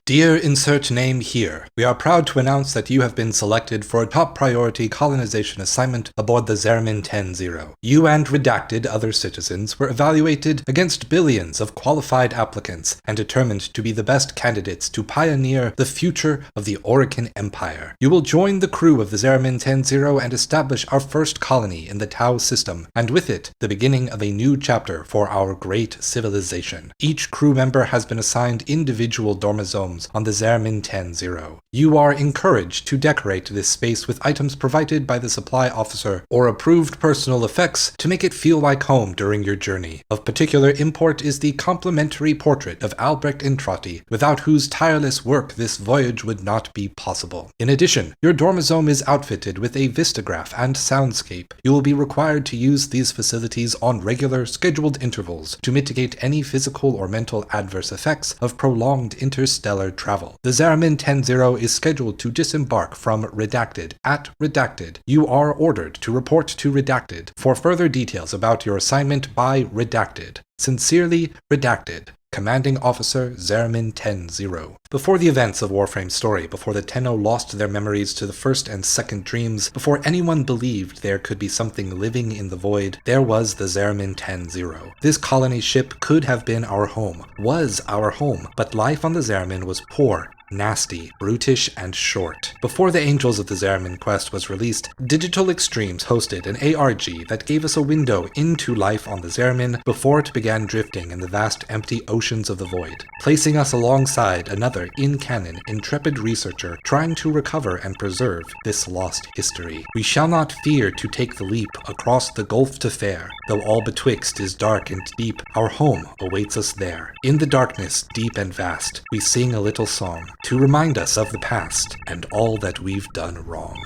Dear insert name here, we are proud to announce that you have been selected for a top priority colonization assignment aboard the Zariman 10-0. You and redacted other citizens were evaluated against billions of qualified applicants and determined to be the best candidates to pioneer the future of the Orican Empire. You will join the crew of the Zariman 10-0 and establish our first colony in the Tau system, and with it, the beginning of a new chapter for our great civilization. Each crew member has been assigned individual dormizomes on the Zariman 10-0. You are encouraged to decorate this space with items provided by the supply officer or approved personal effects to make it feel like home during your journey. Of particular import is the complimentary portrait of Albrecht Intrati, without whose tireless work this voyage would not be possible. In addition, your dormizome is outfitted with a vistograph and soundscape. You will be required to use these facilities on regular, scheduled intervals to mitigate any physical or mental adverse effects of prolonged interstellar travel. The Zariman 10-0 is scheduled to disembark from Redacted. At Redacted, you are ordered to report to Redacted for further details about your assignment by Redacted. Sincerely, Redacted. Commanding Officer Zariman 10-0. Before the events of Warframe's story, before the Tenno lost their memories to the first and second dreams, before anyone believed there could be something living in the void, there was the Zariman 10-0. This colony ship could have been our home, was our home, but life on the Zariman was poor, nasty, brutish, and short. Before the Angels of the Zariman quest was released, Digital Extremes hosted an ARG that gave us a window into life on the Zariman before it began drifting in the vast empty oceans of the void, placing us alongside another in-canon, intrepid researcher trying to recover and preserve this lost history. We shall not fear to take the leap across the gulf to fare, though all betwixt is dark and deep, our home awaits us there. In the darkness, deep and vast, we sing a little song, to remind us of the past and all that we've done wrong.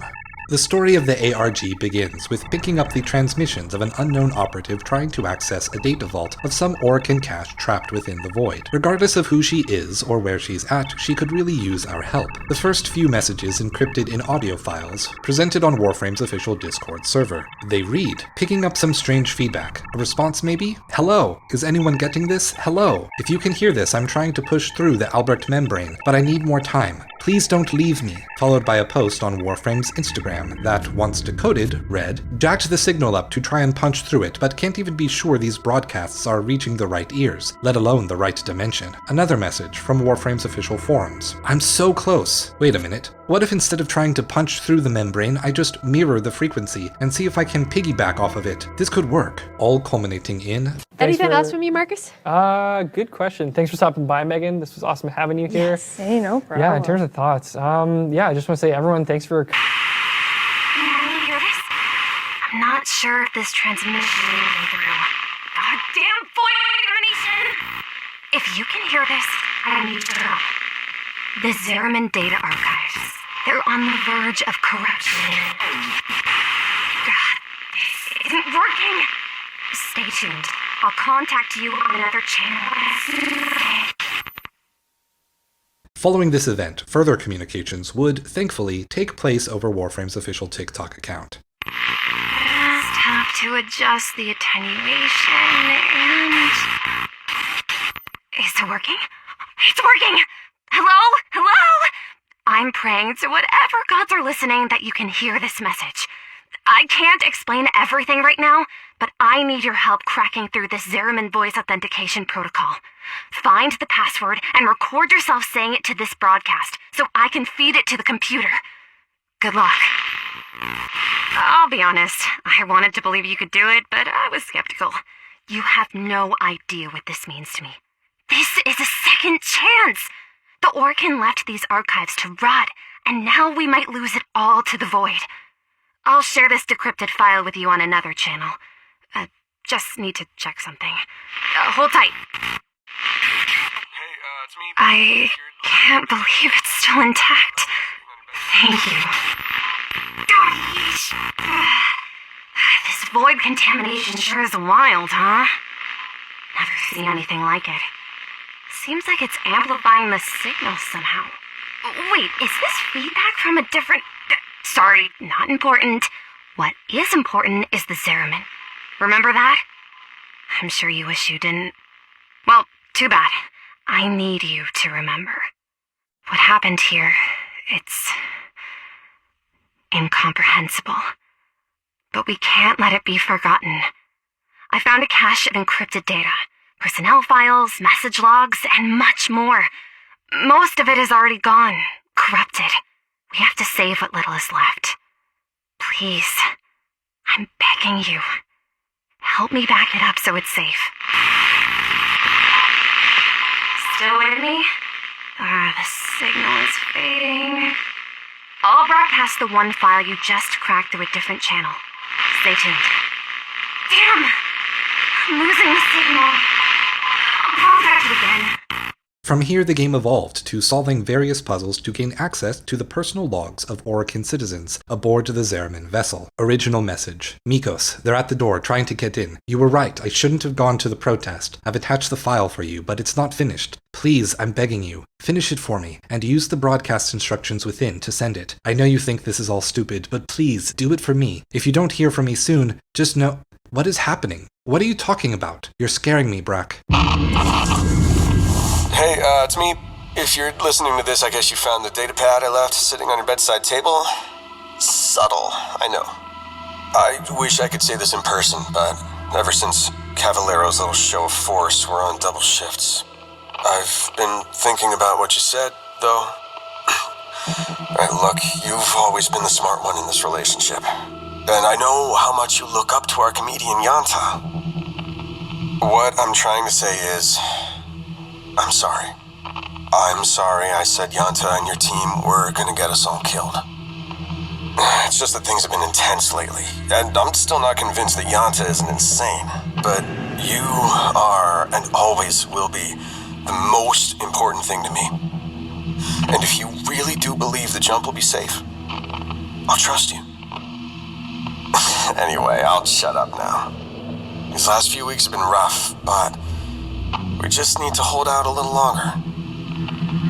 The story of the ARG begins with picking up the transmissions of an unknown operative trying to access a data vault of some Orican cache trapped within the void. Regardless of who she is or where she's at, she could really use our help. The first few messages encrypted in audio files, presented on Warframe's official Discord server. They read, picking up some strange feedback. A response maybe? Hello, is anyone getting this? Hello. If you can hear this, I'm trying to push through the Albrecht membrane, but I need more time. Please don't leave me. Followed by a post on Warframe's Instagram that, once decoded, read, jacked the signal up to try and punch through it, but can't even be sure these broadcasts are reaching the right ears, let alone the right dimension. Another message from Warframe's official forums. I'm so close. Wait a minute. What if instead of trying to punch through the membrane, I just mirror the frequency and see if I can piggyback off of it? This could work. All culminating in... Anything else from you, Marcus? Good question. Thanks for stopping by, Megan. This was awesome having you here. Yes, hey, no problem. Yeah, in terms of thoughts, I just want to say everyone, thanks for... Can you hear this? I'm not sure if this transmission is moving through. Goddamn void emanation! If you can hear this, I need to know. The Zariman data archives. They're on the verge of corruption. God, this isn't working. Stay tuned. I'll contact you on another channel. Following this event, further communications would, thankfully, take place over Warframe's official TikTok account. Just have to adjust the attenuation and... Is it working? It's working! Hello? Hello? I'm praying to whatever gods are listening that you can hear this message. I can't explain everything right now, but I need your help cracking through this Zariman voice authentication protocol. Find the password and record yourself saying it to this broadcast so I can feed it to the computer. Good luck. I'll be honest, I wanted to believe you could do it, but I was skeptical. You have no idea what this means to me. This is a second chance! The Orican left these archives to rot, and now we might lose it all to the void. I'll share this decrypted file with you on another channel. Just need to check something. Hold tight. Hey, it's me. I can't believe it's still intact. Thank you. This void contamination sure is wild, huh? Never seen anything like it. Seems like it's amplifying the signal somehow. Wait, is this feedback from a different... Sorry, not important. What is important is the Zariman. Remember that? I'm sure you wish you didn't. Well, too bad. I need you to remember. happened here, it's incomprehensible. But we can't let it be forgotten. I found a cache of encrypted data, personnel files, message logs, and much more. Most of it is already gone, corrupted. We have to save what little is left. Please, I'm begging you. Help me back it up so it's safe. Still with me? The signal is fading. I'll broadcast the one file you just cracked through a different channel. Stay tuned. Damn! I'm losing the signal. I'll broadcast it again. From here, the game evolved to solving various puzzles to gain access to the personal logs of Orokin citizens aboard the Zariman vessel. Original message. Mikos, they're at the door trying to get in. You were right, I shouldn't have gone to the protest. I've attached the file for you, but it's not finished. Please, I'm begging you, finish it for me, and use the broadcast instructions within to send it. I know you think this is all stupid, but please, do it for me. If you don't hear from me soon, just know— What is happening? What are you talking about? You're scaring me, Brack. Hey, it's me. If you're listening to this, I guess you found the data pad I left sitting on your bedside table. Subtle, I know. I wish I could say this in person, but ever since Cavaliero's little show of force, we're on double shifts. I've been thinking about what you said, though. Right, look, you've always been the smart one in this relationship. And I know how much you look up to our comedian Yanta. What I'm trying to say is, I'm sorry. I'm sorry I said Yanta and your team were gonna get us all killed. It's just that things have been intense lately, and I'm still not convinced that Yanta isn't insane. But you are, and always will be, the most important thing to me. And if you really do believe the jump will be safe, I'll trust you. Anyway, I'll shut up now. These last few weeks have been rough, but we just need to hold out a little longer.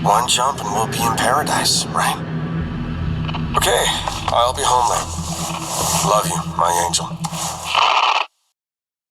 One jump and we'll be in paradise, right? Okay, I'll be home late. Love you, my angel.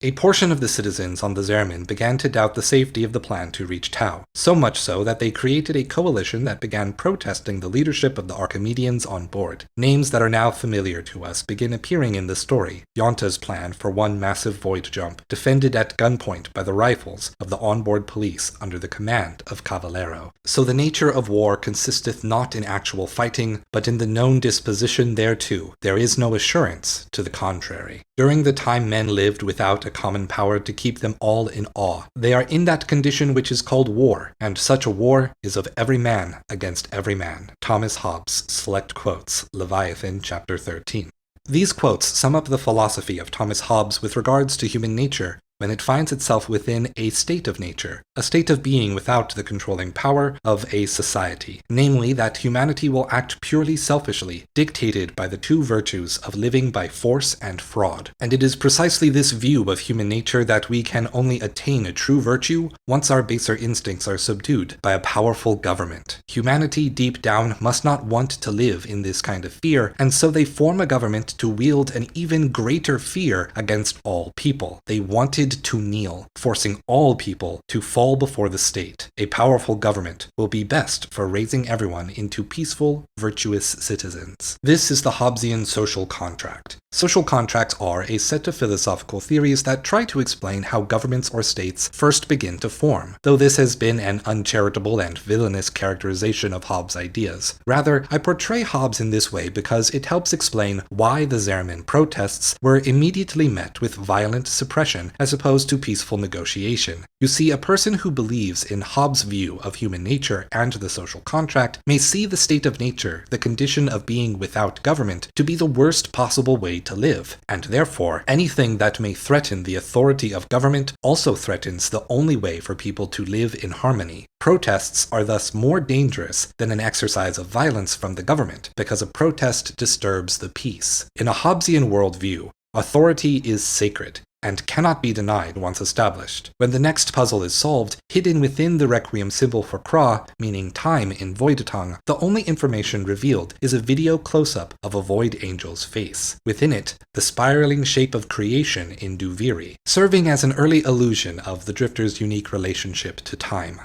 A portion of the citizens on the Zariman began to doubt the safety of the plan to reach Tau, so much so that they created a coalition that began protesting the leadership of the Archimedeans on board. Names that are now familiar to us begin appearing in the story. Yonta's plan for one massive void jump, defended at gunpoint by the rifles of the onboard police under the command of Cavallero. So the nature of war consisteth not in actual fighting, but in the known disposition thereto. There is no assurance to the contrary. During the time men lived without a common power to keep them all in awe, they are in that condition which is called war, and such a war is of every man against every man. Thomas Hobbes, Select Quotes, Leviathan, Chapter 13. These quotes sum up the philosophy of Thomas Hobbes with regards to human nature when it finds itself within a state of nature, a state of being without the controlling power of a society, namely that humanity will act purely selfishly, dictated by the two virtues of living by force and fraud. And it is precisely this view of human nature that we can only attain a true virtue once our baser instincts are subdued by a powerful government. Humanity deep down must not want to live in this kind of fear, and so they form a government to wield an even greater fear against all people. They wanted to kneel, forcing all people to fall before the state. A powerful government will be best for raising everyone into peaceful, virtuous citizens. This is the Hobbesian social contract. Social contracts are a set of philosophical theories that try to explain how governments or states first begin to form, though this has been an uncharitable and villainous characterization of Hobbes' ideas. Rather, I portray Hobbes in this way because it helps explain why the Zariman protests were immediately met with violent suppression as opposed to peaceful negotiation. You see, a person who believes in Hobbes' view of human nature and the social contract may see the state of nature, the condition of being without government, to be the worst possible way to live, and therefore anything that may threaten the authority of government also threatens the only way for people to live in harmony. Protests are thus more dangerous than an exercise of violence from the government, because a protest disturbs the peace. In a Hobbesian worldview, authority is sacred, and cannot be denied once established. When the next puzzle is solved, hidden within the Requiem symbol for Kra, meaning time in Voidatong, the only information revealed is a video close-up of a Void Angel's face. Within it, the spiraling shape of creation in Duviri, serving as an early illusion of the Drifter's unique relationship to time.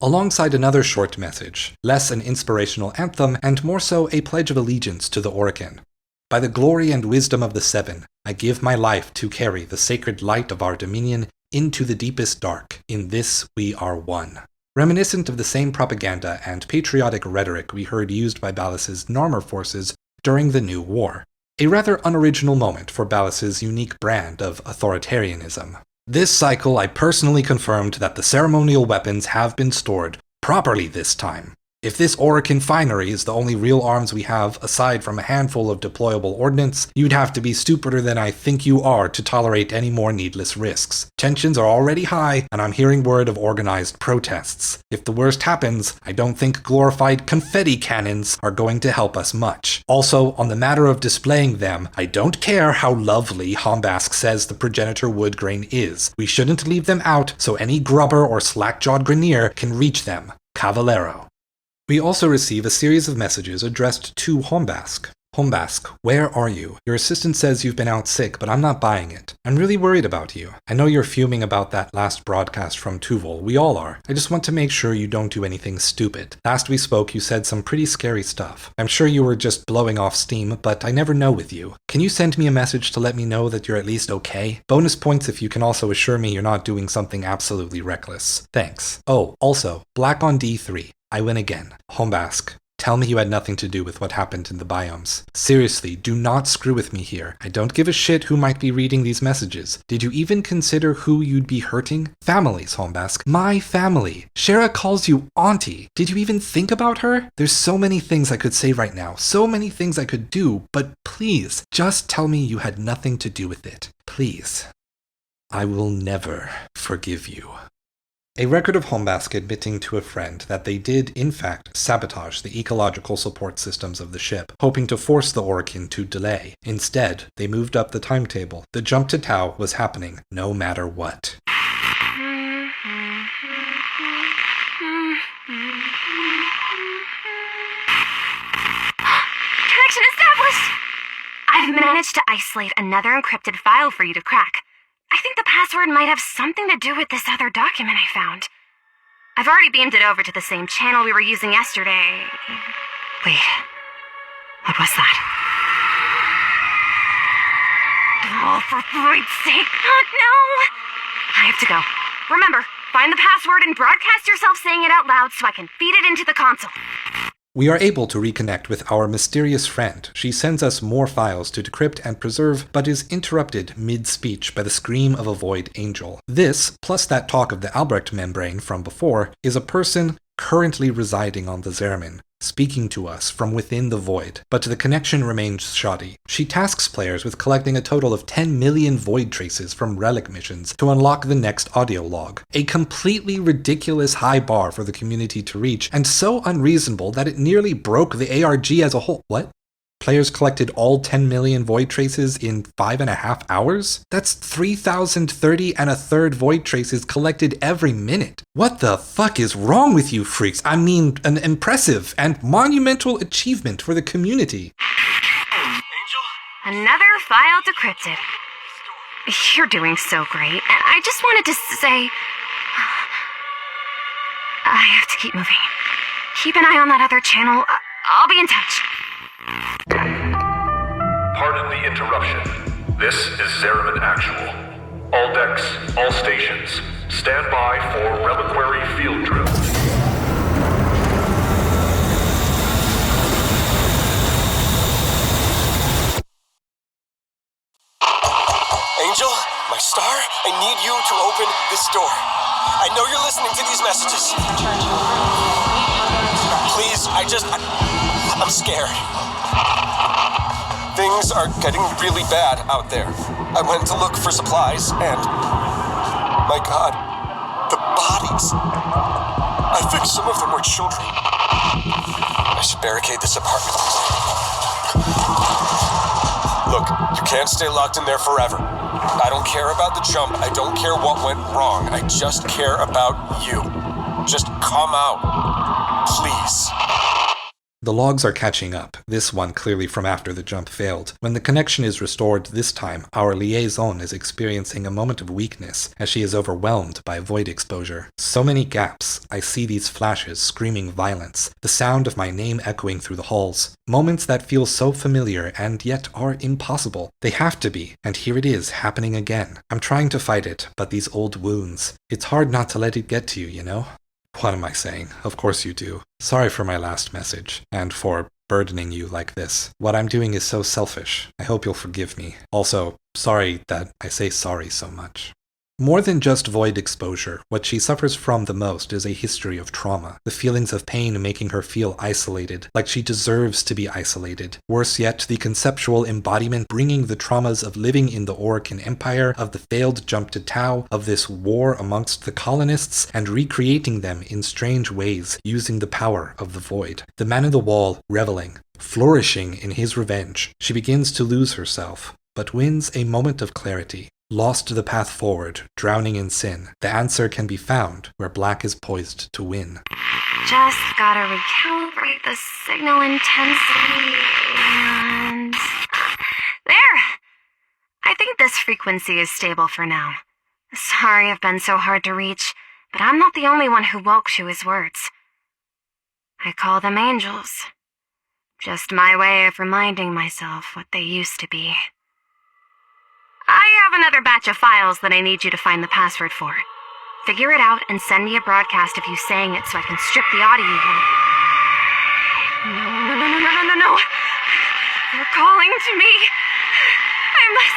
Alongside another short message, less an inspirational anthem and more so a pledge of allegiance to the Orokin. By the glory and wisdom of the Seven, I give my life to carry the sacred light of our dominion into the deepest dark. In this we are one. Reminiscent of the same propaganda and patriotic rhetoric we heard used by Ballas's Narmer forces during the New War. A rather unoriginal moment for Ballas's unique brand of authoritarianism. This cycle, I personally confirmed that the ceremonial weapons have been stored properly this time. If this Orokin finery is the only real arms we have, aside from a handful of deployable ordnance, you'd have to be stupider than I think you are to tolerate any more needless risks. Tensions are already high, and I'm hearing word of organized protests. If the worst happens, I don't think glorified confetti cannons are going to help us much. Also, on the matter of displaying them, I don't care how lovely Hombask says the progenitor wood grain is. We shouldn't leave them out so any grubber or slack-jawed Grenier can reach them. Cavallero. We also receive a series of messages addressed to Hombask. Hombask, where are you? Your assistant says you've been out sick, but I'm not buying it. I'm really worried about you. I know you're fuming about that last broadcast from Tuval. We all are. I just want to make sure you don't do anything stupid. Last we spoke, you said some pretty scary stuff. I'm sure you were just blowing off steam, but I never know with you. Can you send me a message to let me know that you're at least okay? Bonus points if you can also assure me you're not doing something absolutely reckless. Thanks. Oh, also, Black on D3. I win again. Hombask, tell me you had nothing to do with what happened in the biomes. Seriously, do not screw with me here. I don't give a shit who might be reading these messages. Did you even consider who you'd be hurting? Families, Hombask. My family. Shara calls you auntie. Did you even think about her? There's so many things I could say right now. So many things I could do, but please, just tell me you had nothing to do with it. Please. I will never forgive you. A record of Hombask admitting to a friend that they did, in fact, sabotage the ecological support systems of the ship, hoping to force the Orokin to delay. Instead, they moved up the timetable. The jump to Tau was happening, no matter what. Connection established! I've managed to isolate another encrypted file for you to crack. I think the password might have something to do with this other document I found. I've already beamed it over to the same channel we were using yesterday. Wait, what was that? Oh, for Freud's sake, no! I have to go. Remember, find the password and broadcast yourself saying it out loud so I can feed it into the console. We are able to reconnect with our mysterious friend. She sends us more files to decrypt and preserve, but is interrupted mid-speech by the scream of a void angel. This, plus that talk of the Albrecht membrane from before, is a person currently residing on the Zariman, speaking to us from within the void, but the connection remains shoddy. She tasks players with collecting a total of 10 million void traces from relic missions to unlock the next audio log. A completely ridiculous high bar for the community to reach, and so unreasonable that it nearly broke the ARG as a whole. What? Players collected all 10 million void traces in 5.5 hours? That's 3,030 and a third void traces collected every minute. What the fuck is wrong with you freaks? I mean, an impressive and monumental achievement for the community. Angel? Another file decrypted. You're doing so great. And I just wanted to say... I have to keep moving. Keep an eye on that other channel. I'll be in touch. Pardon the interruption. This is Zariman Actual. All decks, all stations, stand by for reliquary field drill. Angel, my star, I need you to open this door. I know you're listening to these messages. Please, I'm scared. Things are getting really bad out there. I went to look for supplies and... my God, the bodies. I think some of them were children. I should barricade this apartment. Look, you can't stay locked in there forever. I don't care about the jump. I don't care what went wrong. I just care about you. Just come out. Please. The logs are catching up, this one clearly from after the jump failed. When the connection is restored this time, our liaison is experiencing a moment of weakness as she is overwhelmed by void exposure. So many gaps, I see these flashes screaming violence, the sound of my name echoing through the halls. Moments that feel so familiar and yet are impossible. They have to be, and here it is happening again. I'm trying to fight it, but these old wounds. It's hard not to let it get to you, you know? What am I saying? Of course you do. Sorry for my last message, and for burdening you like this. What I'm doing is so selfish. I hope you'll forgive me. Also, sorry that I say sorry so much. More than just void exposure, what she suffers from the most is a history of trauma. The feelings of pain making her feel isolated, like she deserves to be isolated. Worse yet, the conceptual embodiment bringing the traumas of living in the Orokin Empire, of the failed jump to Tau, of this war amongst the colonists, and recreating them in strange ways, using the power of the void. The man in the wall, reveling, flourishing in his revenge. She begins to lose herself, but wins a moment of clarity. Lost the path forward, drowning in sin. The answer can be found where Black is poised to win. Just gotta recalibrate the signal intensity and... There! I think this frequency is stable for now. Sorry I've been so hard to reach, but I'm not the only one who woke to his words. I call them angels. Just my way of reminding myself what they used to be. I have another batch of files that I need you to find the password for. Figure it out and send me a broadcast of you saying it so I can strip the audio out. No. They're calling to me. I must...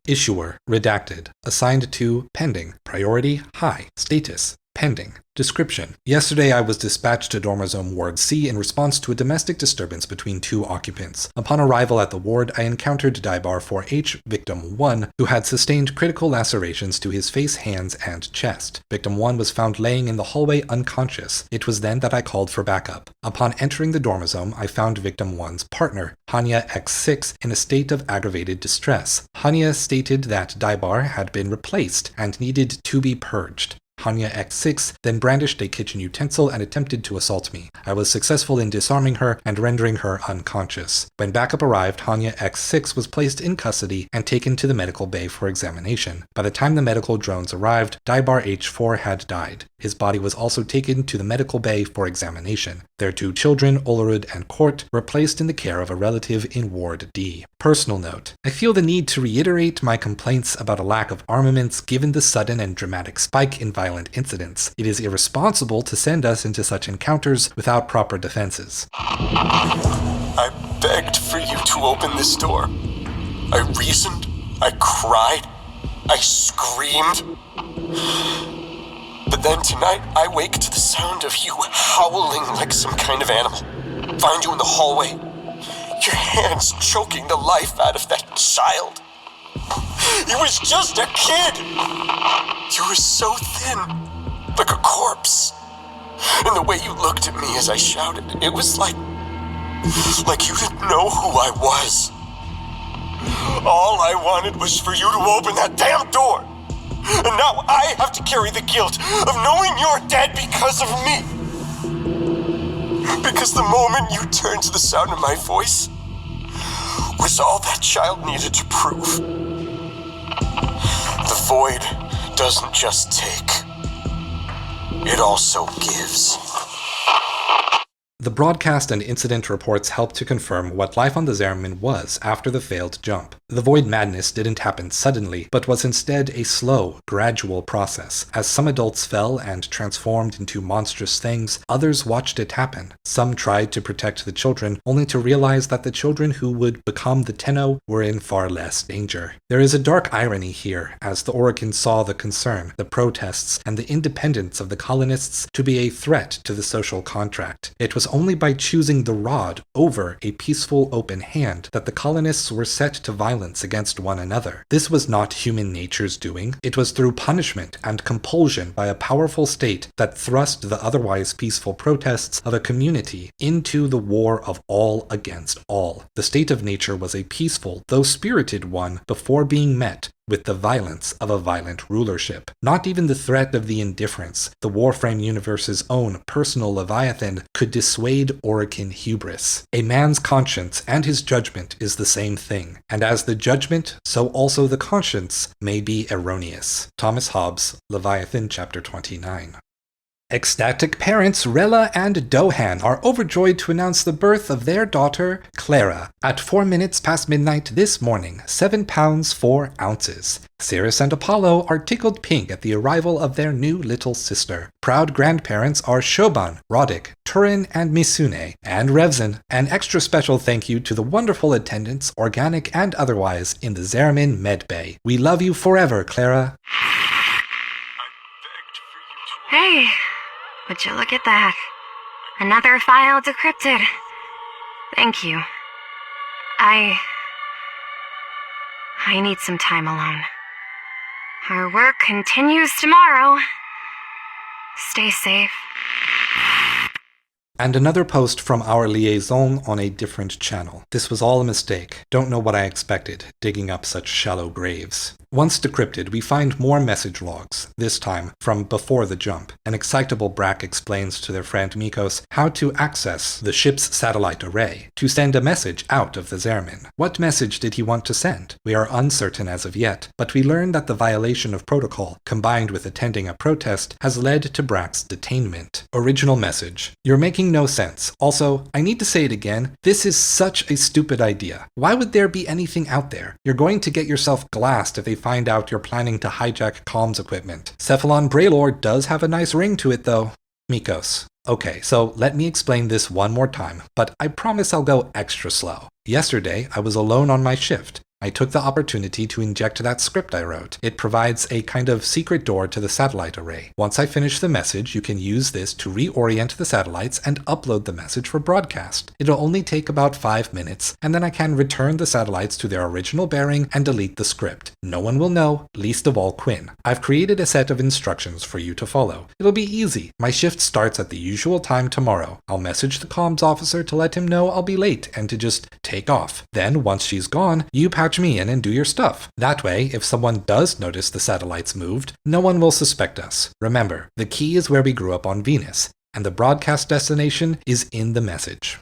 Issuer, redacted. Assigned to pending. Priority, high. Status, pending. Description. Yesterday I was dispatched to Dormazome Ward C in response to a domestic disturbance between two occupants. Upon arrival at the ward, I encountered Daibar 4H, Victim 1, who had sustained critical lacerations to his face, hands, and chest. Victim 1 was found laying in the hallway unconscious. It was then that I called for backup. Upon entering the Dormazome, I found Victim 1's partner, Hanya X6, in a state of aggravated distress. Hanya stated that Daibar had been replaced and needed to be purged. Hanya X6 then brandished a kitchen utensil and attempted to assault me. I was successful in disarming her and rendering her unconscious. When backup arrived, Hanya X6 was placed in custody and taken to the medical bay for examination. By the time the medical drones arrived, Daibar H4 had died. His body was also taken to the medical bay for examination. Their two children, Olerud and Court, were placed in the care of a relative in Ward D. Personal note. I feel the need to reiterate my complaints about a lack of armaments given the sudden and dramatic spike in violent incidents. It is irresponsible to send us into such encounters without proper defenses. I begged for you to open this door. I reasoned. I cried. I screamed. But then tonight, I wake to the sound of you howling like some kind of animal. Find you in the hallway. Your hands choking the life out of that child. He was just a kid. You were so thin, like a corpse. And the way you looked at me as I shouted, it was like you didn't know who I was. All I wanted was for you to open that damn door. And now I have to carry the guilt of knowing you're dead because of me. Because the moment you turned to the sound of my voice was all that child needed to prove. The void doesn't just take, it also gives. The broadcast and incident reports helped to confirm what life on the Zariman was after the failed jump. The void madness didn't happen suddenly, but was instead a slow, gradual process. As some adults fell and transformed into monstrous things, others watched it happen. Some tried to protect the children, only to realize that the children who would become the Tenno were in far less danger. There is a dark irony here, as the Orokin saw the concern, the protests, and the independence of the colonists to be a threat to the social contract. It was only by choosing the rod over a peaceful open hand that the colonists were set to violence against one another. This was not human nature's doing. It was through punishment and compulsion by a powerful state that thrust the otherwise peaceful protests of a community into the war of all against all. The state of nature was a peaceful, though spirited one before being met with the violence of a violent rulership. Not even the threat of the indifference, the Warframe universe's own personal Leviathan, could dissuade Orokin hubris. A man's conscience and his judgment is the same thing, and as the judgment, so also the conscience may be erroneous. Thomas Hobbes, Leviathan, chapter 29. Ecstatic parents Rella and Dohan are overjoyed to announce the birth of their daughter, Clara, at 4 minutes past midnight this morning, 7 pounds 4 ounces. Cirrus and Apollo are tickled pink at the arrival of their new little sister. Proud grandparents are Shoban, Roddick, Turin, and Misune, and Revzin. An extra special thank you to the wonderful attendants, organic and otherwise, in the Zariman Med Bay. We love you forever, Clara. Hey, would you look at that? Another file decrypted. Thank you. I need some time alone. Our work continues tomorrow. Stay safe. And another post from our liaison on a different channel. This was all a mistake. Don't know what I expected, digging up such shallow graves. Once decrypted, we find more message logs, this time from before the jump. An excitable Brack explains to their friend Mikos how to access the ship's satellite array, to send a message out of the Zariman. What message did he want to send? We are uncertain as of yet, but we learn that the violation of protocol, combined with attending a protest, has led to Brack's detainment. Original message. You're making no sense. Also, I need to say it again, this is such a stupid idea. Why would there be anything out there? You're going to get yourself glassed if they find out you're planning to hijack comms equipment. Cephalon Braylor does have a nice ring to it though. Mikos. Okay, so let me explain this one more time, but I promise I'll go extra slow. Yesterday, I was alone on my shift. I took the opportunity to inject that script I wrote. It provides a kind of secret door to the satellite array. Once I finish the message, you can use this to reorient the satellites and upload the message for broadcast. It'll only take about 5 minutes, and then I can return the satellites to their original bearing and delete the script. No one will know, least of all Quinn. I've created a set of instructions for you to follow. It'll be easy. My shift starts at the usual time tomorrow. I'll message the comms officer to let him know I'll be late and to just take off. Then, once she's gone, you patch me in and do your stuff. That way, if someone does notice the satellites moved, no one will suspect us. Remember, the key is where we grew up on Venus, and the broadcast destination is in the message.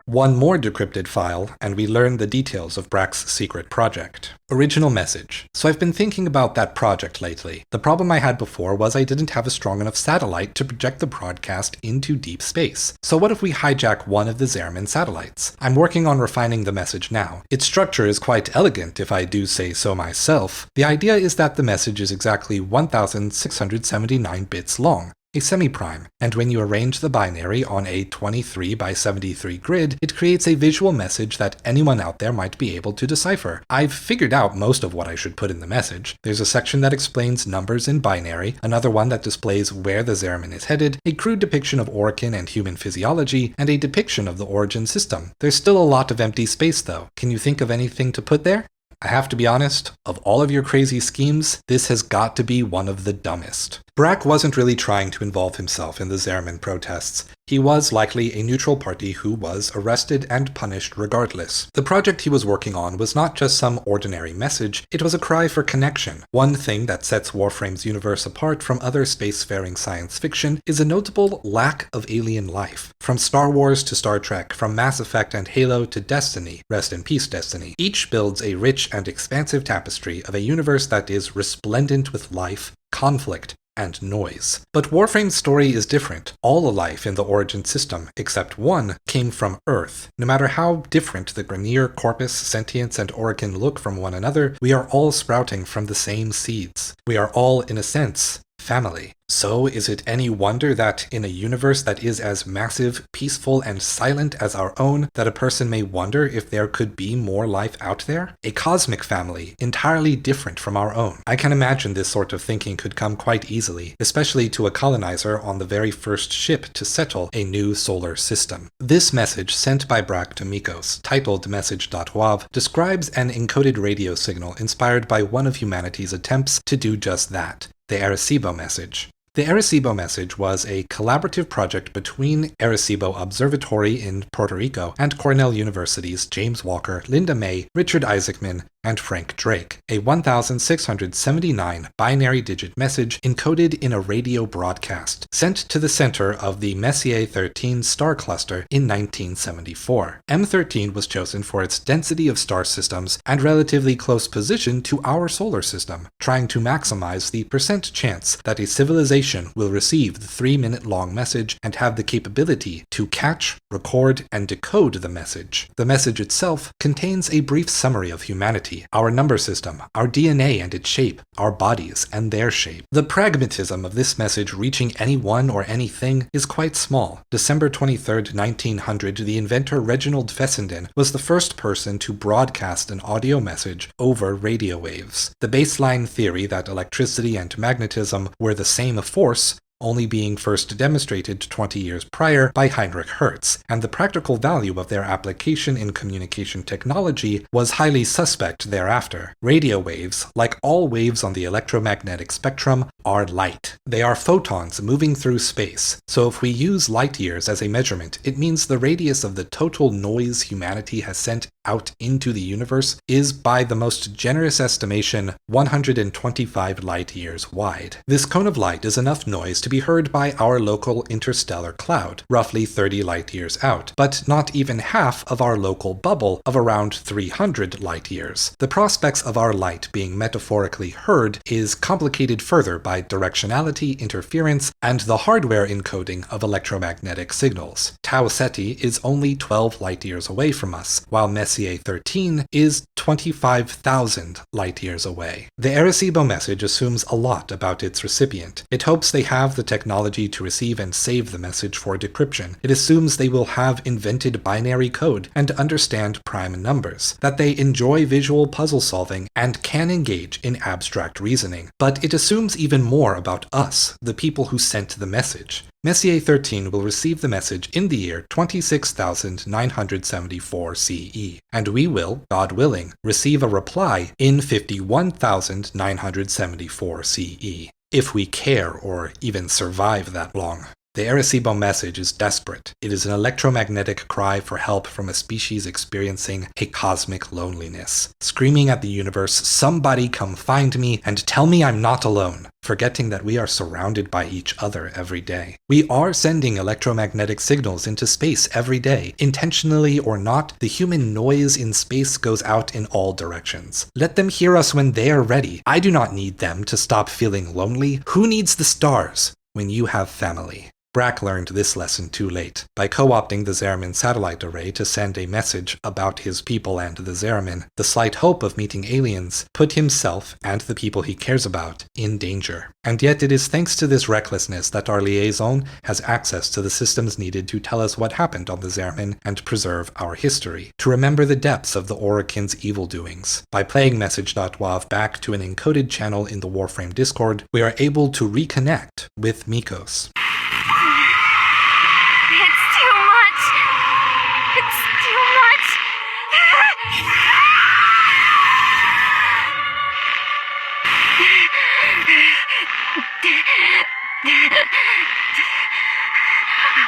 One more decrypted file, and we learn the details of Brack's secret project. Original message. So I've been thinking about that project lately. The problem I had before was I didn't have a strong enough satellite to project the broadcast into deep space. So what if we hijack one of the Zariman satellites? I'm working on refining the message now. Its structure is quite elegant if I do say so myself. The idea is that the message is exactly 1679 bits long, a semi-prime, and when you arrange the binary on a 23 by 73 grid, it creates a visual message that anyone out there might be able to decipher. I've figured out most of what I should put in the message. There's a section that explains numbers in binary, another one that displays where the Zariman is headed, a crude depiction of Orokin and human physiology, and a depiction of the origin system. There's still a lot of empty space though. Can you think of anything to put there? I have to be honest, of all of your crazy schemes, this has got to be one of the dumbest. Brack wasn't really trying to involve himself in the Zariman protests. He was likely a neutral party who was arrested and punished regardless. The project he was working on was not just some ordinary message, it was a cry for connection. One thing that sets Warframe's universe apart from other spacefaring science fiction is a notable lack of alien life. From Star Wars to Star Trek, from Mass Effect and Halo to Destiny, rest in peace Destiny, each builds a rich and expansive tapestry of a universe that is resplendent with life, conflict, and noise. But Warframe's story is different. All the life in the origin system, except one, came from Earth. No matter how different the Grineer, Corpus, Sentience, and Orokin look from one another, we are all sprouting from the same seeds. We are all, in a sense, family. So is it any wonder that, in a universe that is as massive, peaceful, and silent as our own, that a person may wonder if there could be more life out there? A cosmic family, entirely different from our own. I can imagine this sort of thinking could come quite easily, especially to a colonizer on the very first ship to settle a new solar system. This message sent by Brack to Mikos, titled Message.wav, describes an encoded radio signal inspired by one of humanity's attempts to do just that, the Arecibo message. The Arecibo message was a collaborative project between Arecibo Observatory in Puerto Rico and Cornell University's James Walker, Linda May, Richard Isaacman, and Frank Drake, a 1679 binary digit message encoded in a radio broadcast, sent to the center of the Messier 13 star cluster in 1974. M13 was chosen for its density of star systems and relatively close position to our solar system, trying to maximize the percent chance that a civilization will receive the 3-minute-long message and have the capability to catch, record, and decode the message. The message itself contains a brief summary of humanity, our number system, our DNA and its shape, our bodies and their shape. The pragmatism of this message reaching anyone or anything is quite small. December 23, 1900, the inventor Reginald Fessenden was the first person to broadcast an audio message over radio waves. The baseline theory that electricity and magnetism were the same force only being first demonstrated 20 years prior by Heinrich Hertz, and the practical value of their application in communication technology was highly suspect thereafter. Radio waves, like all waves on the electromagnetic spectrum, are light. They are photons moving through space, so if we use light years as a measurement, it means the radius of the total noise humanity has sent out into the universe is, by the most generous estimation, 125 light years wide. This cone of light is enough noise to be heard by our local interstellar cloud, roughly 30 light years out, but not even half of our local bubble of around 300 light years. The prospects of our light being metaphorically heard is complicated further by directionality, interference, and the hardware encoding of electromagnetic signals. Tau Ceti is only 12 light years away from us, while Messier 13 is 25,000 light years away. The Arecibo message assumes a lot about its recipient. It hopes they have the technology to receive and save the message for decryption. It assumes they will have invented binary code and understand prime numbers, that they enjoy visual puzzle solving and can engage in abstract reasoning. But it assumes even more about us, the people who sent the message. Messier 13 will receive the message in the year 26,974 CE, and we will, God willing, receive a reply in 51,974 CE. If we care or even survive that long. The Arecibo message is desperate. It is an electromagnetic cry for help from a species experiencing a cosmic loneliness, screaming at the universe, "Somebody come find me and tell me I'm not alone," forgetting that we are surrounded by each other every day. We are sending electromagnetic signals into space every day. Intentionally or not, the human noise in space goes out in all directions. Let them hear us when they are ready. I do not need them to stop feeling lonely. Who needs the stars when you have family? Brack learned this lesson too late. By co-opting the Zariman satellite array to send a message about his people and the Zariman, the slight hope of meeting aliens put himself and the people he cares about in danger. And yet it is thanks to this recklessness that our liaison has access to the systems needed to tell us what happened on the Zariman and preserve our history, to remember the depths of the Orokin's evil doings. By playing Message.wav back to an encoded channel in the Warframe Discord, we are able to reconnect with Mikos.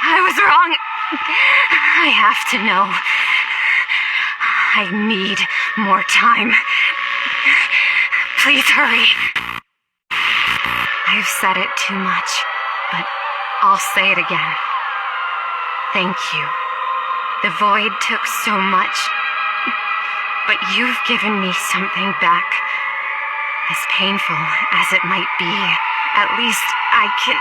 I was wrong. I have to know. I need more time. Please hurry. I've said it too much, but I'll say it again. Thank you. The void took so much, but you've given me something back. As painful as it might be, at least I can...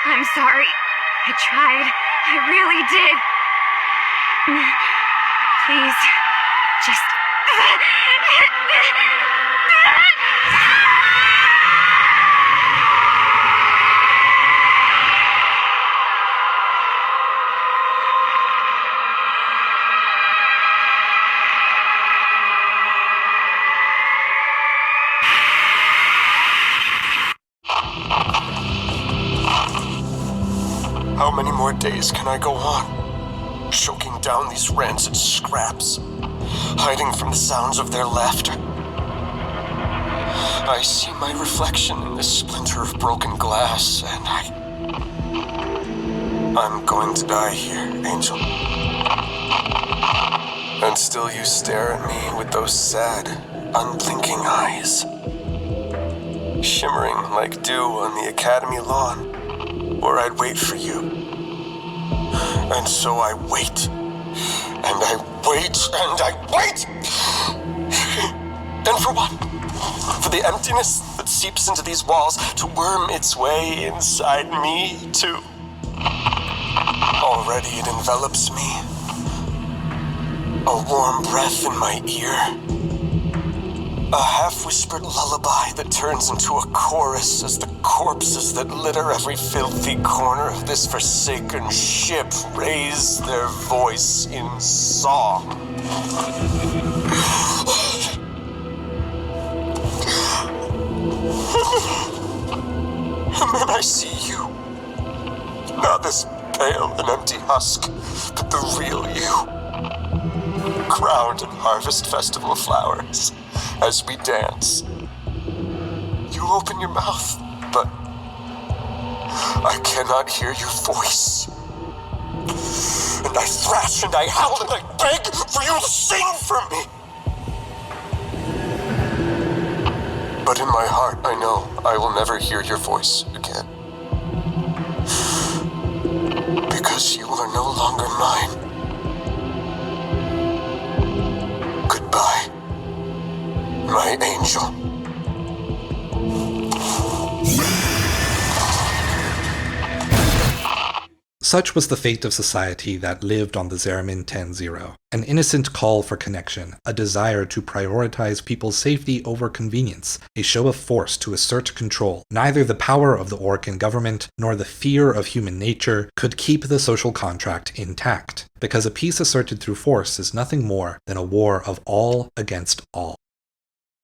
I'm sorry. I tried. I really did. Please, just... more days can I go on, choking down these rancid scraps, hiding from the sounds of their laughter? I see my reflection in this splinter of broken glass, and I'm going to die here, Angel. And still you stare at me with those sad, unblinking eyes, shimmering like dew on the academy lawn, where I'd wait for you. And so I wait, and I wait, and I wait! And for what? For the emptiness that seeps into these walls to worm its way inside me, too. Already it envelops me. A warm breath in my ear. A half-whispered lullaby that turns into a chorus as the corpses that litter every filthy corner of this forsaken ship raise their voice in song. And then I see you. Not this pale and empty husk, but the real you. Crowned in Harvest Festival flowers as we dance. You open your mouth, but I cannot hear your voice. And I thrash and I howl and I beg for you to sing for me. But in my heart, I know I will never hear your voice again. Because you are no longer mine. Goodbye, my angel. Such was the fate of society that lived on the Zariman 10-0. An innocent call for connection, a desire to prioritize people's safety over convenience, a show of force to assert control. Neither the power of the Orcan government nor the fear of human nature could keep the social contract intact, because a peace asserted through force is nothing more than a war of all against all.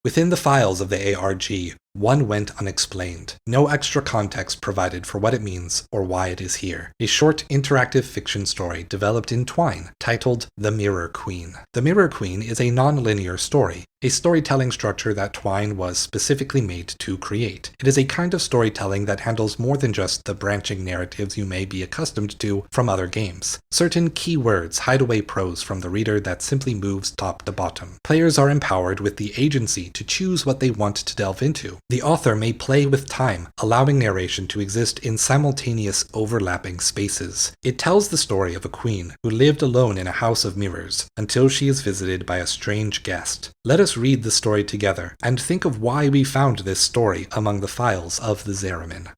Within the files of the ARG, one went unexplained. No extra context provided for what it means or why it is here. A short interactive fiction story developed in Twine, titled The Mirror Queen. The Mirror Queen is a non-linear story, a storytelling structure that Twine was specifically made to create. It is a kind of storytelling that handles more than just the branching narratives you may be accustomed to from other games. Certain key words hide away prose from the reader that simply moves top to bottom. Players are empowered with the agency to choose what they want to delve into. The author may play with time, allowing narration to exist in simultaneous overlapping spaces. It tells the story of a queen who lived alone in a house of mirrors until she is visited by a strange guest. Let us read the story together and think of why we found this story among the files of the Zariman.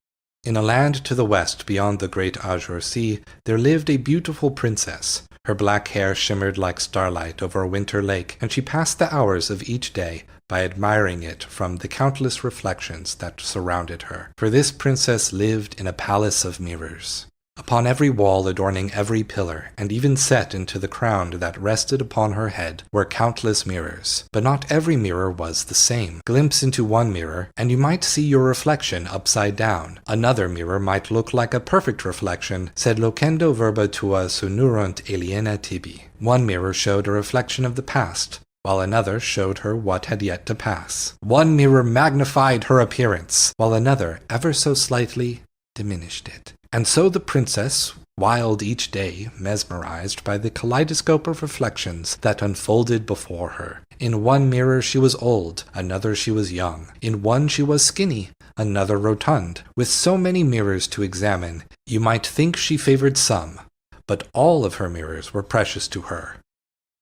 In a land to the west beyond the great Azure Sea, there lived a beautiful princess. Her black hair shimmered like starlight over a winter lake, and she passed the hours of each day by admiring it from the countless reflections that surrounded her. For this princess lived in a palace of mirrors. Upon every wall adorning every pillar, and even set into the crown that rested upon her head, were countless mirrors. But not every mirror was the same. Glimpse into one mirror, and you might see your reflection upside down. Another mirror might look like a perfect reflection, sed locendo verba tua sunurunt aliena tibi. One mirror showed a reflection of the past, while another showed her what had yet to pass. One mirror magnified her appearance, while another, ever so slightly, diminished it. And so the princess, wild each day, mesmerized by the kaleidoscope of reflections that unfolded before her. In one mirror she was old, another she was young. In one she was skinny, another rotund. With so many mirrors to examine, you might think she favored some, but all of her mirrors were precious to her.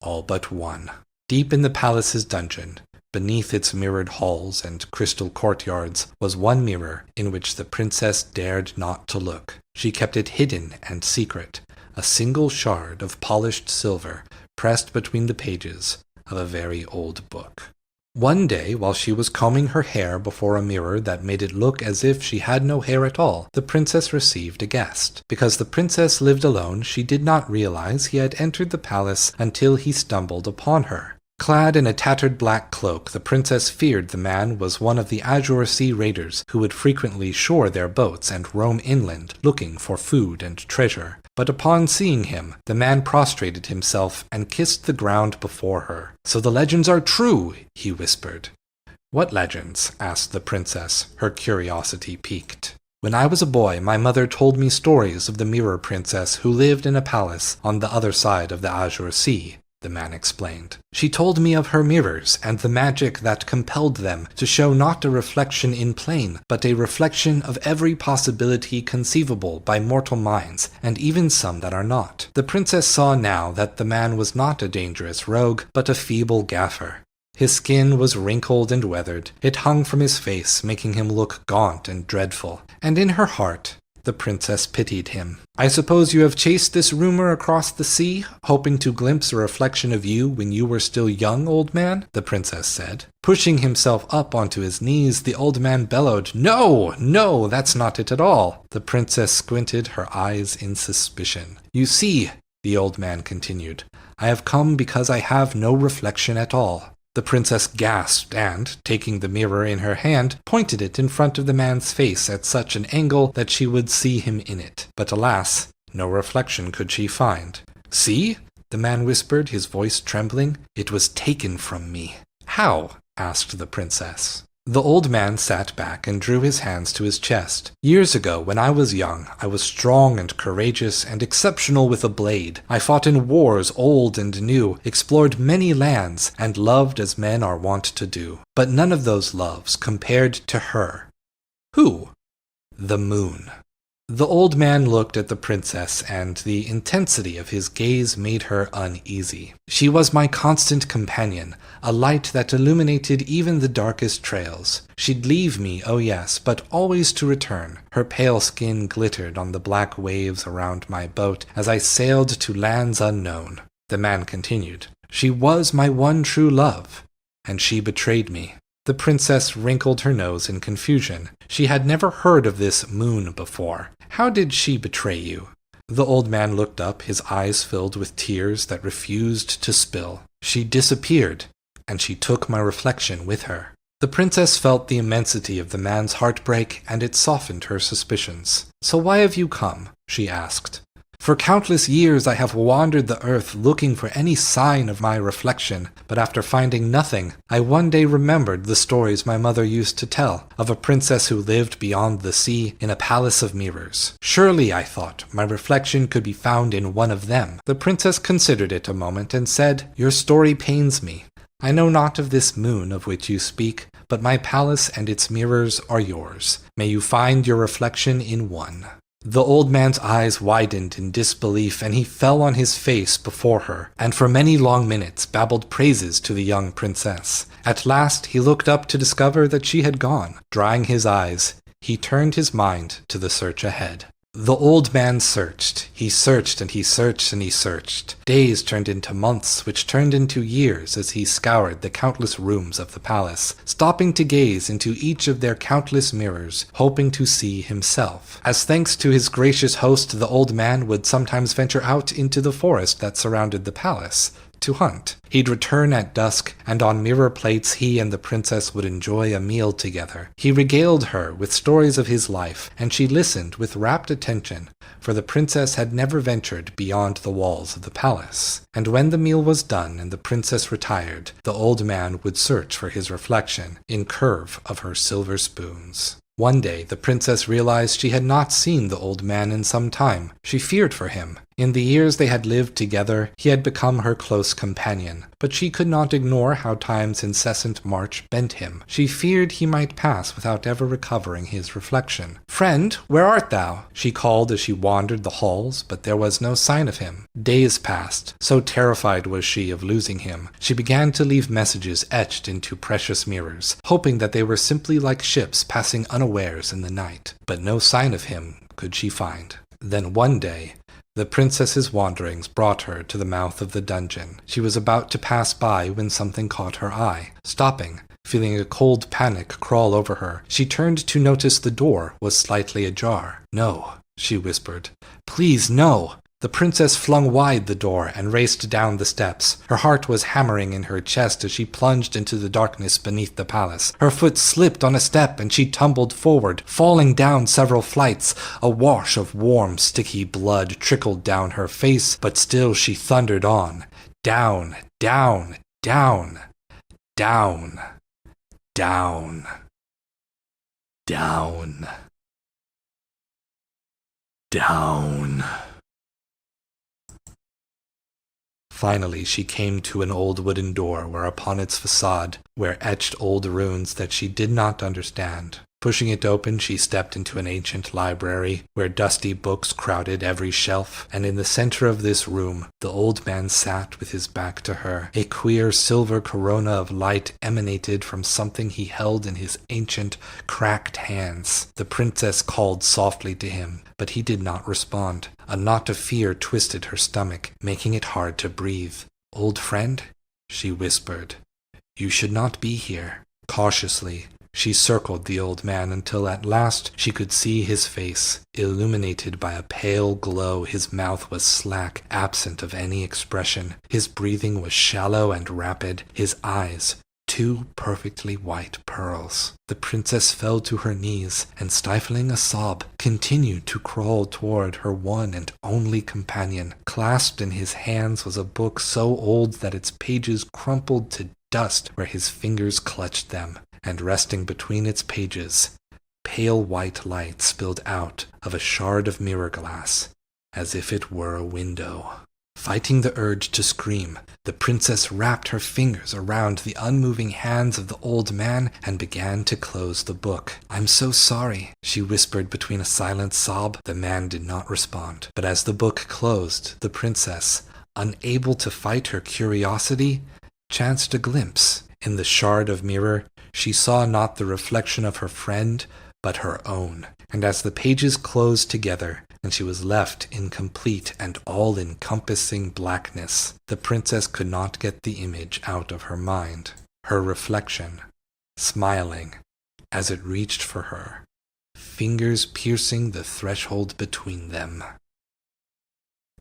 All but one. Deep in the palace's dungeon, beneath its mirrored halls and crystal courtyards, was one mirror in which the princess dared not to look. She kept it hidden and secret, a single shard of polished silver pressed between the pages of a very old book. One day, while she was combing her hair before a mirror that made it look as if she had no hair at all, the princess received a guest. Because the princess lived alone, she did not realize he had entered the palace until he stumbled upon her. Clad in a tattered black cloak, the princess feared the man was one of the Azure Sea raiders who would frequently shore their boats and roam inland looking for food and treasure. But upon seeing him, the man prostrated himself and kissed the ground before her. "So the legends are true," he whispered. "What legends?" asked the princess, her curiosity piqued. "When I was a boy, my mother told me stories of the mirror princess who lived in a palace on the other side of the Azure Sea," the man explained. "She told me of her mirrors and the magic that compelled them to show not a reflection in plane, but a reflection of every possibility conceivable by mortal minds, and even some that are not." The princess saw now that the man was not a dangerous rogue, but a feeble gaffer. His skin was wrinkled and weathered. It hung from his face, making him look gaunt and dreadful. And in her heart, the princess pitied him. "I suppose you have chased this rumor across the sea, hoping to glimpse a reflection of you when you were still young, old man?" the princess said. Pushing himself up onto his knees, the old man bellowed, "No, no, that's not it at all." The princess squinted her eyes in suspicion. "You see," the old man continued, "I have come because I have no reflection at all." The princess gasped and, taking the mirror in her hand, pointed it in front of the man's face at such an angle that she would see him in it. But alas, no reflection could she find. "See?" the man whispered, his voice trembling. "It was taken from me." "How?" asked the princess. The old man sat back and drew his hands to his chest. "Years ago, when I was young, I was strong and courageous and exceptional with a blade. I fought in wars old and new, explored many lands, and loved as men are wont to do. But none of those loves compared to her." "Who?" "The moon." The old man looked at the princess, and the intensity of his gaze made her uneasy. "She was my constant companion, a light that illuminated even the darkest trails. She'd leave me, oh yes, but always to return. Her pale skin glittered on the black waves around my boat as I sailed to lands unknown." The man continued, "She was my one true love, and she betrayed me." The princess wrinkled her nose in confusion. She had never heard of this moon before. "How did she betray you?" The old man looked up, his eyes filled with tears that refused to spill. "She disappeared, and she took my reflection with her." The princess felt the immensity of the man's heartbreak, and it softened her suspicions. "So why have you come?" she asked. "For countless years I have wandered the earth looking for any sign of my reflection, but after finding nothing, I one day remembered the stories my mother used to tell, of a princess who lived beyond the sea in a palace of mirrors. Surely, I thought, my reflection could be found in one of them." The princess considered it a moment and said, "Your story pains me. I know not of this moon of which you speak, but my palace and its mirrors are yours. May you find your reflection in one." The old man's eyes widened in disbelief, and he fell on his face before her, and for many long minutes babbled praises to the young princess. At last he looked up to discover that she had gone. Drying his eyes, he turned his mind to the search ahead. The old man searched. He searched and he searched and he searched. Days turned into months, which turned into years as he scoured the countless rooms of the palace, stopping to gaze into each of their countless mirrors, hoping to see himself. As thanks to his gracious host, the old man would sometimes venture out into the forest that surrounded the palace to hunt. He'd return at dusk, and on mirror plates he and the princess would enjoy a meal together. He regaled her with stories of his life, and she listened with rapt attention, for the princess had never ventured beyond the walls of the palace. And when the meal was done and the princess retired, the old man would search for his reflection in curve of her silver spoons. One day the princess realized she had not seen the old man in some time. She feared for him. In the years they had lived together, he had become her close companion, but she could not ignore how time's incessant march bent him. She feared he might pass without ever recovering his reflection. "Friend, where art thou?" she called as she wandered the halls, but there was no sign of him. Days passed. So terrified was she of losing him, she began to leave messages etched into precious mirrors, hoping that they were simply like ships passing unawares in the night. But no sign of him could she find. Then one day, the princess's wanderings brought her to the mouth of the dungeon. She was about to pass by when something caught her eye. Stopping, feeling a cold panic crawl over her, she turned to notice the door was slightly ajar. "No," she whispered. "Please, no!" The princess flung wide the door and raced down the steps. Her heart was hammering in her chest as she plunged into the darkness beneath the palace. Her foot slipped on a step and she tumbled forward, falling down several flights. A wash of warm, sticky blood trickled down her face, but still she thundered on. Down, down, down, down, down, down, down. Finally, she came to an old wooden door where upon its facade were etched old runes that she did not understand. Pushing it open, she stepped into an ancient library where dusty books crowded every shelf, and in the center of this room, the old man sat with his back to her. A queer silver corona of light emanated from something he held in his ancient, cracked hands. The princess called softly to him, but he did not respond. A knot of fear twisted her stomach, making it hard to breathe. "Old friend," she whispered, "you should not be here." Cautiously, she circled the old man until at last she could see his face, illuminated by a pale glow. His mouth was slack, absent of any expression. His breathing was shallow and rapid. His eyes, two perfectly white pearls. The princess fell to her knees and, stifling a sob, continued to crawl toward her one and only companion. Clasped in his hands was a book so old that its pages crumpled to dust where his fingers clutched them, and resting between its pages, pale white light spilled out of a shard of mirror glass, as if it were a window. Fighting the urge to scream, the princess wrapped her fingers around the unmoving hands of the old man and began to close the book. "I'm so sorry," she whispered between a silent sob. The man did not respond, but as the book closed, the princess, unable to fight her curiosity, chanced a glimpse. In the shard of mirror, she saw not the reflection of her friend, but her own. And as the pages closed together, and she was left in complete and all-encompassing blackness, the princess could not get the image out of her mind. Her reflection, smiling, as it reached for her, fingers piercing the threshold between them.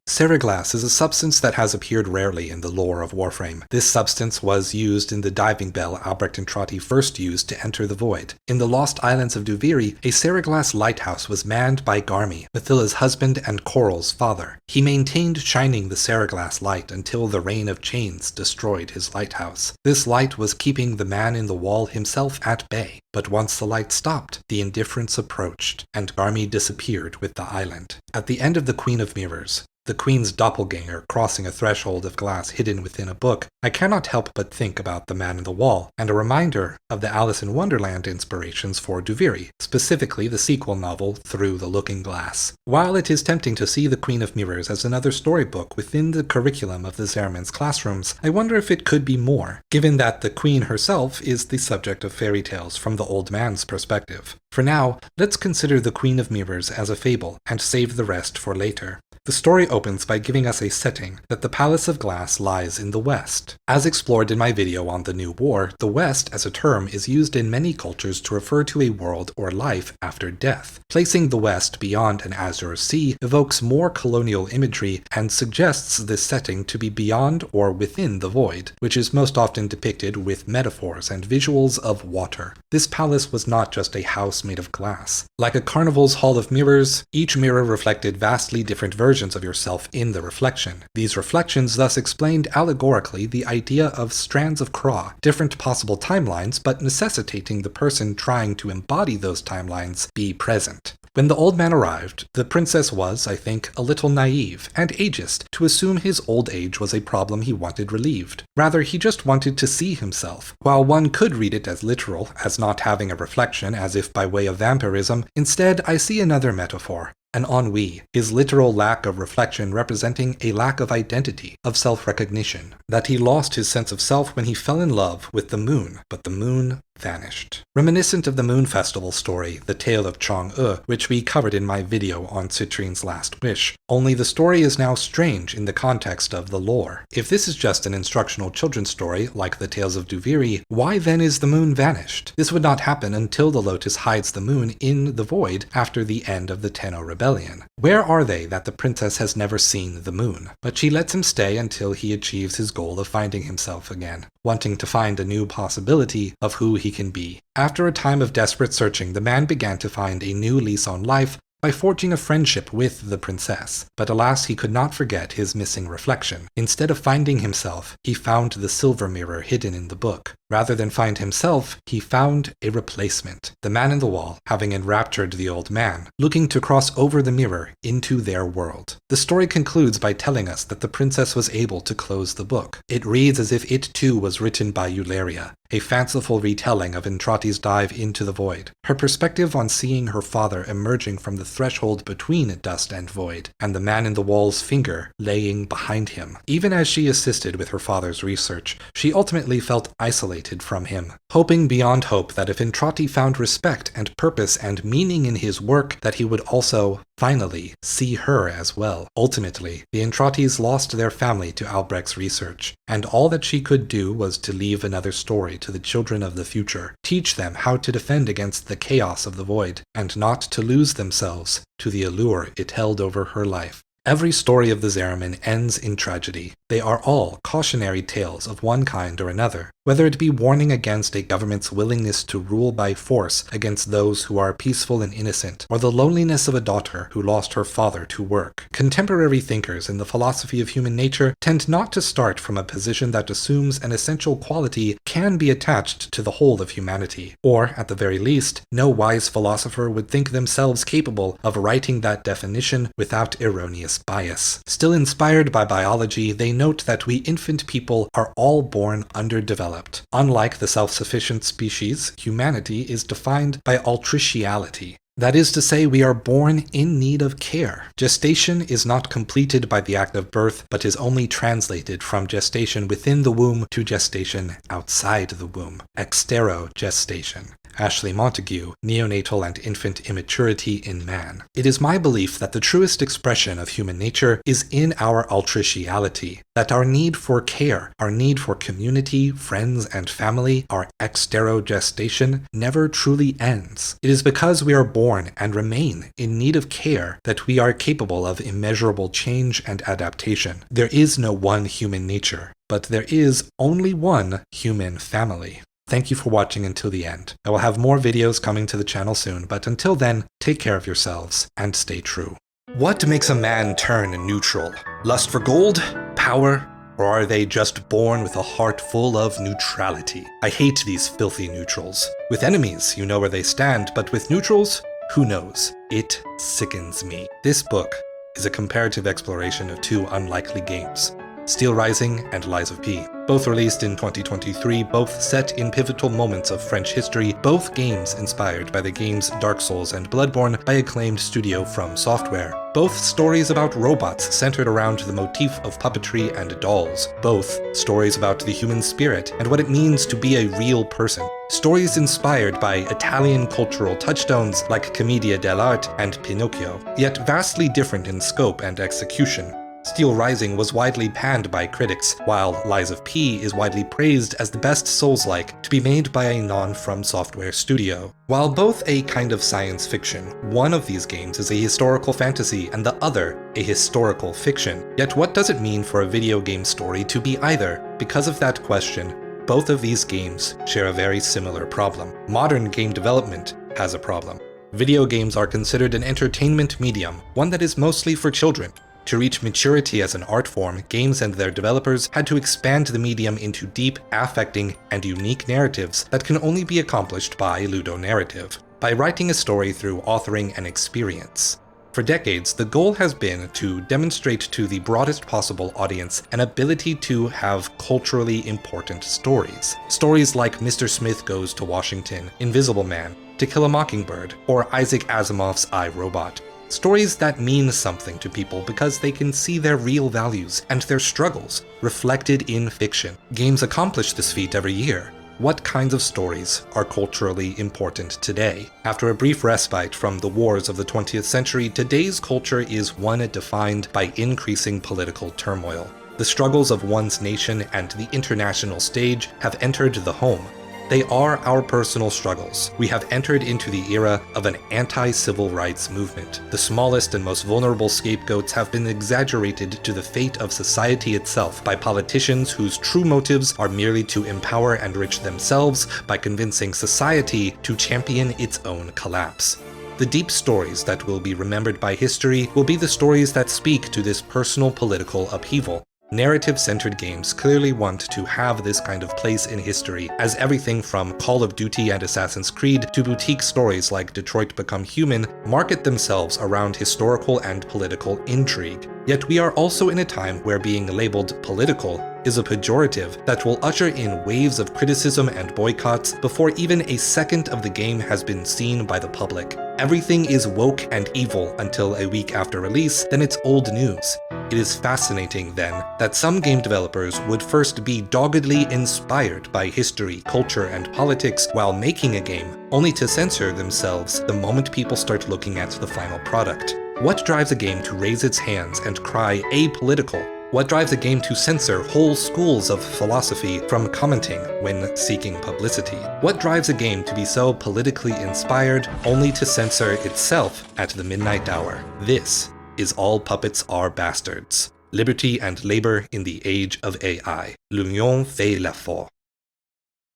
Seriglass is a substance that has appeared rarely in the lore of Warframe. This substance was used in the diving bell Albrecht and Trotty first used to enter the void. In the Lost Islands of Duviri, a Seriglass lighthouse was manned by Garmy, Mathilla's husband and Coral's father. He maintained shining the Seriglass light until the Rain of Chains destroyed his lighthouse. This light was keeping the man in the wall himself at bay, but once the light stopped, the indifference approached, and Garmy disappeared with the island. At the end of the Queen of Mirrors, the Queen's doppelganger crossing a threshold of glass hidden within a book, I cannot help but think about the man in the wall, and a reminder of the Alice in Wonderland inspirations for Duviri, specifically the sequel novel Through the Looking Glass. While it is tempting to see the Queen of Mirrors as another storybook within the curriculum of the Zariman's classrooms, I wonder if it could be more, given that the Queen herself is the subject of fairy tales from the old man's perspective. For now, let's consider the Queen of Mirrors as a fable, and save the rest for later. The story opens by giving us a setting that the Palace of Glass lies in the West. As explored in my video on the New War, the West as a term is used in many cultures to refer to a world or life after death. Placing the West beyond an azure sea evokes more colonial imagery and suggests this setting to be beyond or within the void, which is most often depicted with metaphors and visuals of water. This palace was not just a house made of glass. Like a carnival's hall of mirrors, each mirror reflected vastly different versions of yourself in the reflection. These reflections thus explained allegorically the idea of strands of craw, different possible timelines, but necessitating the person trying to embody those timelines be present. When the old man arrived, the princess was, I think, a little naive and ageist to assume his old age was a problem he wanted relieved. Rather, he just wanted to see himself. While one could read it as literal, as not having a reflection as if by way of vampirism, instead I see another metaphor. An ennui, his literal lack of reflection representing a lack of identity, of self-recognition, that he lost his sense of self when he fell in love with the moon, but the moon vanished. Reminiscent of the Moon Festival story, The Tale of Chang'e, which we covered in my video on Citrine's Last Wish, only the story is now strange in the context of the lore. If this is just an instructional children's story, like the Tales of Duviri, why then is the moon vanished? This would not happen until the Lotus hides the moon in the void after the end of the Tenno Rebellion. rebellion. Where are they that the princess has never seen the moon? But she lets him stay until he achieves his goal of finding himself again, wanting to find a new possibility of who he can be. After a time of desperate searching, the man began to find a new lease on life by forging a friendship with the princess. But alas, he could not forget his missing reflection. Instead of finding himself, he found the silver mirror hidden in the book. Rather than find himself, he found a replacement. The man in the wall, having enraptured the old man, looking to cross over the mirror into their world. The story concludes by telling us that the princess was able to close the book. It reads as if it too was written by Eularia, a fanciful retelling of Entrati's dive into the void. Her perspective on seeing her father emerging from the threshold between dust and void, and the man in the wall's finger laying behind him. Even as she assisted with her father's research, she ultimately felt isolated from him, hoping beyond hope that if Entrati found respect and purpose and meaning in his work, that he would also, finally, see her as well. Ultimately, the Entratis lost their family to Albrecht's research, and all that she could do was to leave another story to the children of the future, teach them how to defend against the chaos of the void, and not to lose themselves to the allure it held over her life. Every story of the Zariman ends in tragedy. They are all cautionary tales of one kind or another, whether it be warning against a government's willingness to rule by force against those who are peaceful and innocent, or the loneliness of a daughter who lost her father to work. Contemporary thinkers in the philosophy of human nature tend not to start from a position that assumes an essential quality can be attached to the whole of humanity, or, at the very least, no wise philosopher would think themselves capable of writing that definition without erroneous bias. Still inspired by biology, they note that we infant people are all born underdeveloped. Unlike the self-sufficient species, humanity is defined by altriciality. That is to say, we are born in need of care. Gestation is not completed by the act of birth, but is only translated from gestation within the womb to gestation outside the womb. Exterogestation. Ashley Montague, Neonatal and Infant Immaturity in Man. It is my belief that the truest expression of human nature is in our altriciality, that our need for care, our need for community, friends, and family, our exterogestation, never truly ends. It is because we are born and remain in need of care that we are capable of immeasurable change and adaptation. There is no one human nature, but there is only one human family. Thank you for watching until the end. I will have more videos coming to the channel soon, but until then, take care of yourselves and stay true. What makes a man turn neutral? Lust for gold? Power? Or are they just born with a heart full of neutrality? I hate these filthy neutrals. With enemies, you know where they stand, but with neutrals, who knows? It sickens me. This book is a comparative exploration of two unlikely games, Steel Rising and Lies of P. Both released in 2023, both set in pivotal moments of French history, both games inspired by the games Dark Souls and Bloodborne by acclaimed studio From Software. Both stories about robots centered around the motif of puppetry and dolls. Both stories about the human spirit and what it means to be a real person. Stories inspired by Italian cultural touchstones like Commedia dell'arte and Pinocchio, yet vastly different in scope and execution. Steel Rising was widely panned by critics, while Lies of P is widely praised as the best Souls-like to be made by a non-From Software studio. While both a kind of science fiction, one of these games is a historical fantasy and the other a historical fiction. Yet what does it mean for a video game story to be either? Because of that question, both of these games share a very similar problem. Modern game development has a problem. Video games are considered an entertainment medium, one that is mostly for children. To reach maturity as an art form, games and their developers had to expand the medium into deep, affecting, and unique narratives that can only be accomplished by ludonarrative, by writing a story through authoring and experience. For decades, the goal has been to demonstrate to the broadest possible audience an ability to have culturally important stories. Stories like Mr. Smith Goes to Washington, Invisible Man, To Kill a Mockingbird, or Isaac Asimov's I, Robot. Stories that mean something to people because they can see their real values and their struggles reflected in fiction. Games accomplish this feat every year. What kinds of stories are culturally important today? After a brief respite from the wars of the 20th century, today's culture is one defined by increasing political turmoil. The struggles of one's nation and the international stage have entered the home. They are our personal struggles. We have entered into the era of an anti-civil rights movement. The smallest and most vulnerable scapegoats have been exaggerated to the fate of society itself by politicians whose true motives are merely to empower and enrich themselves by convincing society to champion its own collapse. The deep stories that will be remembered by history will be the stories that speak to this personal political upheaval. Narrative-centered games clearly want to have this kind of place in history, as everything from Call of Duty and Assassin's Creed to boutique stories like Detroit Become Human market themselves around historical and political intrigue. Yet we are also in a time where being labeled political is a pejorative that will usher in waves of criticism and boycotts before even a second of the game has been seen by the public. Everything is woke and evil until a week after release, then it's old news. It is fascinating, then, that some game developers would first be doggedly inspired by history, culture, and politics while making a game, only to censor themselves the moment people start looking at the final product. What drives a game to raise its hands and cry apolitical? What drives a game to censor whole schools of philosophy from commenting when seeking publicity? What drives a game to be so politically inspired only to censor itself at the midnight hour? This is All Puppets Are Bastards. Liberty and labor in the age of AI. L'union fait la force.